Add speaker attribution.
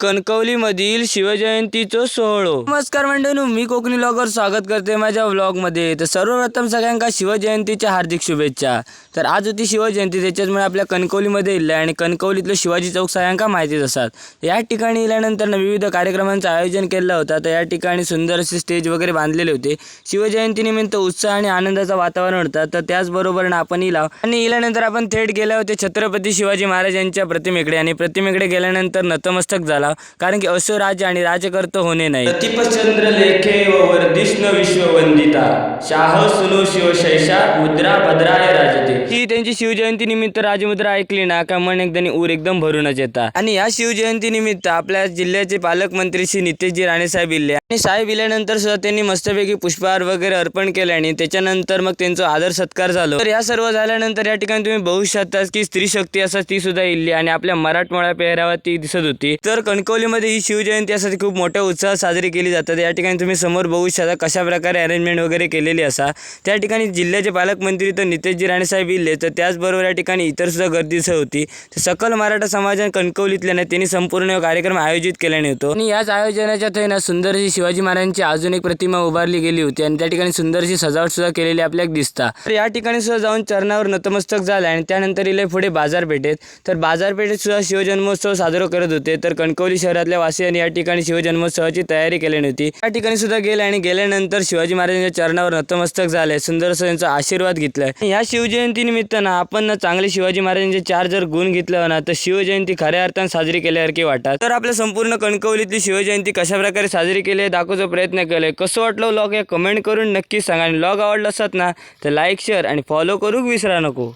Speaker 1: कणकवलीमधील शिवजयंतीचा सोहळा। नमस्कार मंडळी, मी कोकणी ब्लॉगर स्वागत करते माझ्या व्लॉगमध्ये। तर सर्वप्रथम सगळ्यांना शिवजयंतीच्या हार्दिक शुभेच्छा। तर आज होती शिवजयंती, त्याच्यामुळे आपल्या कणकवलीमध्ये इल्ले आणि कणकवलीतलं शिवाजी चौक सगळ्यांना माहितीच असतात। या ठिकाणी इल्यानंतर विविध कार्यक्रमांचं आयोजन केलं होतं। तर या ठिकाणी सुंदर असे स्टेज वगैरे बांधलेले होते। शिवजयंतीनिमित्त उत्साह आणि आनंदाचं वातावरण होतं। तर त्याचबरोबर आपण इल्यानंतर आपण थेट गेले होते छत्रपती शिवाजी महाराज यांच्या प्रतिमेकडे आणि प्रतिमेकडे गेल्यानंतर नतमस्तक झाला, कारण की असो राजा आणि राजकर्ता होणे नाही। प्रतिपचंद्र लेखे व वर्धिष्णु विश्ववंदिता शाह सुनो शिवशैषा मुद्रा भद्राय राजते। ही त्यांची शिवजयंती निमित्त राजमुद्रा ऐकली ना का मन एकदम भरूनच येतात। आणि या शिवजयंती निमित्त आपल्या जिल्ह्याचे पालकमंत्री श्री नितेशजी राणे साहेब इल्ले आणि साहेब इल्यानंतर सुद्धा त्यांनी मस्तपैकी पुष्पहार वगैरे अर्पण केले आणि त्याच्यानंतर मग त्यांचा आदर सत्कार झाला। तर या सर्व झाल्यानंतर या ठिकाणी तुम्ही बघू शकता की स्त्री शक्ती असं ती सुद्धा इल्ली आणि आपल्या मराठमोळ्या पेहरावात ती दिसत होती। तर कणकवलीमध्ये ही शिवजयंती यासाठी खूप मोठ्या उत्साहात साजरी केली जातात। या ठिकाणी तुम्ही समोर बघू शकता कशा प्रकारे अरेंजमेंट वगैरे केलेली असा। त्या ठिकाणी जिल्ह्याचे पालकमंत्री तर नितेशजी राणे साहेब इल्ले, तर त्याचबरोबर या ठिकाणी इतर सुद्धा गर्दी होती। तर सकल मराठा समाजाने कणकवलीतल्याने त्यांनी संपूर्ण कार्यक्रम आयोजित केल्याने होतो आणि याच आयोजनाच्या थैना सुंदर अशी शिवाजी महाराजांची अजून एक प्रतिमा उभारली गेली होती आणि त्या ठिकाणी सुंदर अशी सजावट सुद्धा केलेली आपल्याला दिसता। तर या ठिकाणी सुद्धा जाऊन चरणावर नतमस्तक झाला आणि त्यानंतर इले पुढे बाजारपेठेत, तर बाजारपेठेत सुद्धा शिवजन्मोत्सव साजरा करत होते। तर कणकवली शहरातल्या वासियांनी या ठिकाणी शिवजन्मोत्सवाची तयारी केली होती। या ठिकाणी सुद्धा गेले आणि गेल्यानंतर शिवाजी महाराजांच्या चरणावर नतमस्तक झाले, सुंदर असं त्यांचा आशीर्वाद घेतलाय। या शिवजयंती निमित्त ना आपण चांगले शिवाजी महाराजांचे 4 जर गुण घेतले ना तर शिवजयंती खऱ्या अर्थाने साजरी केल्यासारखी वाटतात। तर आपल्या संपूर्ण कणकवलीतली शिवजयंती कशा प्रकारे साजरी केली दाखवण्याचा प्रयत्न केलाय। कसं वाटलं व्लॉग हे कमेंट करून नक्की सांगा आणि व्लॉग आवडला असत ना तर लाईक शेअर आणि फॉलो करू विसरा नको।